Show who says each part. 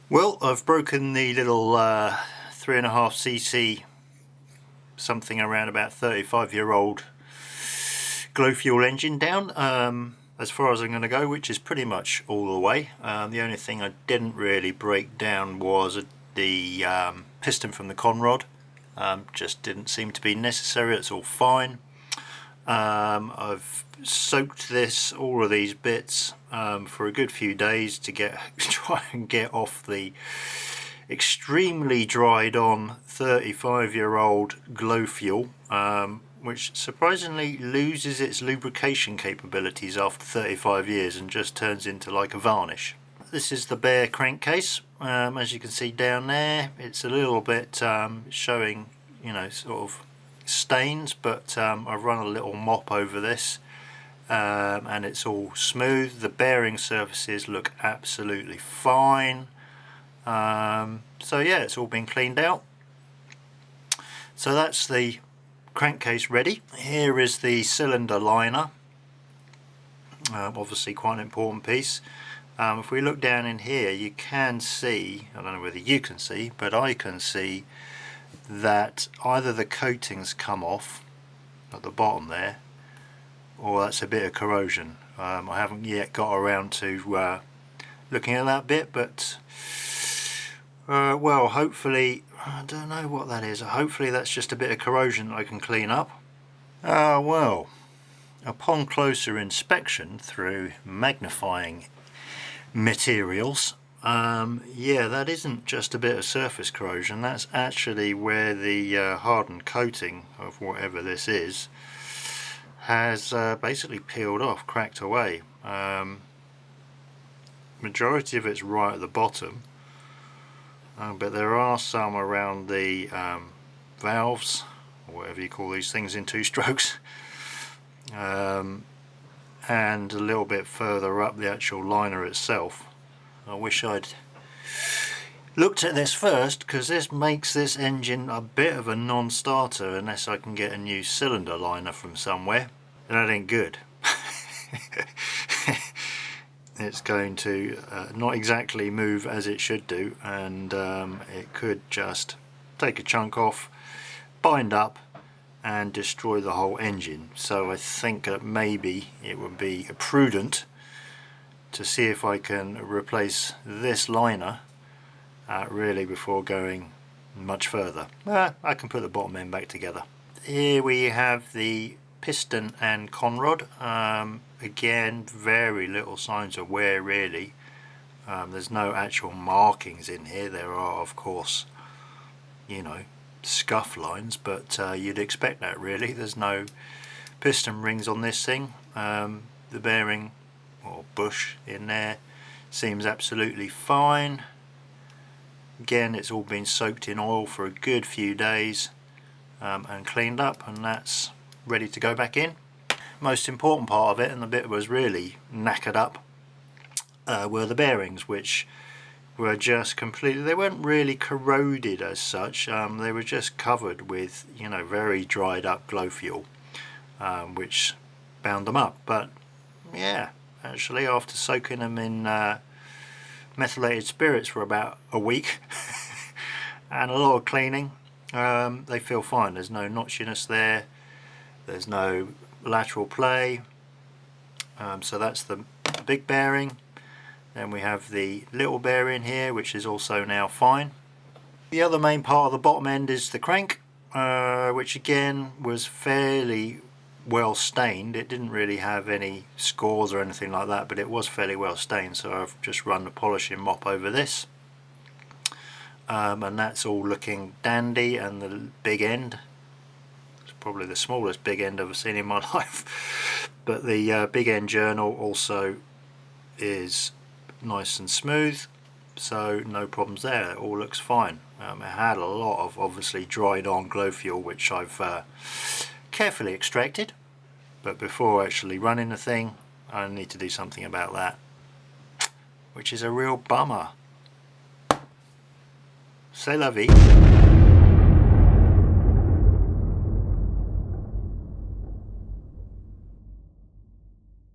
Speaker 1: Well, I've broken the little 3.5cc, something around about 35-year-old glow fuel engine down as far as I'm going to go, which is pretty much all the way. The only thing I didn't really break down was the piston from the con rod. Just didn't seem to be necessary. It's all fine. I've soaked all of these bits for a good few days to try and get off the extremely dried on 35-year-old glow fuel, which surprisingly loses its lubrication capabilities after 35 years and just turns into like a varnish. This is the bare crankcase. As you can see down there, it's a little bit showing, you know, sort of stains, but I've run a little mop over this and it's all smooth. The bearing surfaces look absolutely fine. So yeah, it's all been cleaned out. So that's the crankcase ready. Here is the cylinder liner, obviously quite an important piece. If we look down in here, you can see, I don't know whether you can see, but I can see that either the coatings come off at the bottom there, or that's a bit of corrosion. I haven't yet got around to looking at that bit, but well, hopefully, I don't know what that is. Hopefully that's just a bit of corrosion that I can clean up. Well, upon closer inspection through magnifying materials, yeah, that isn't just a bit of surface corrosion. That's actually where the hardened coating of whatever this is has basically peeled off, cracked away. Majority of it's right at the bottom, but there are some around the valves, or whatever you call these things in two strokes, and a little bit further up the actual liner itself. I wish I'd looked at this first, because this makes this engine a bit of a non-starter unless I can get a new cylinder liner from somewhere. And that ain't good. It's going to not exactly move as it should do, and it could just take a chunk off, bind up and destroy the whole engine. So I think that maybe it would be prudent to see if I can replace this liner really before going much further. I can put the bottom end back together. Here we have the piston and con rod. Again, very little signs of wear really. There's no actual markings in here. There are, of course, you know, scuff lines, but you'd expect that really. There's no piston rings on this thing. The bearing or bush in there seems absolutely fine. Again, it's all been soaked in oil for a good few days and cleaned up, and that's ready to go back in. Most important part of it, and the bit that was really knackered up, were the bearings, which were just completely, they weren't really corroded as such, they were just covered with, you know, very dried up glow fuel, which bound them up. But yeah, actually after soaking them in methylated spirits for about a week and a lot of cleaning, they feel fine. There's no notchiness there, there's no lateral play. So that's the big bearing. Then we have the little bearing here, which is also now fine. The other main part of the bottom end is the crank, which again was fairly well stained. It didn't really have any scores or anything like that, but it was fairly well stained, so I've just run the polishing mop over this, and that's all looking dandy. And the big end, it's probably the smallest big end I've ever seen in my life, but the big end journal also is nice and smooth, so no problems there. It all looks fine. It had a lot of obviously dried on glow fuel, which I've carefully extracted, but before actually running the thing I need to do something about that, which is a real bummer. C'est la vie.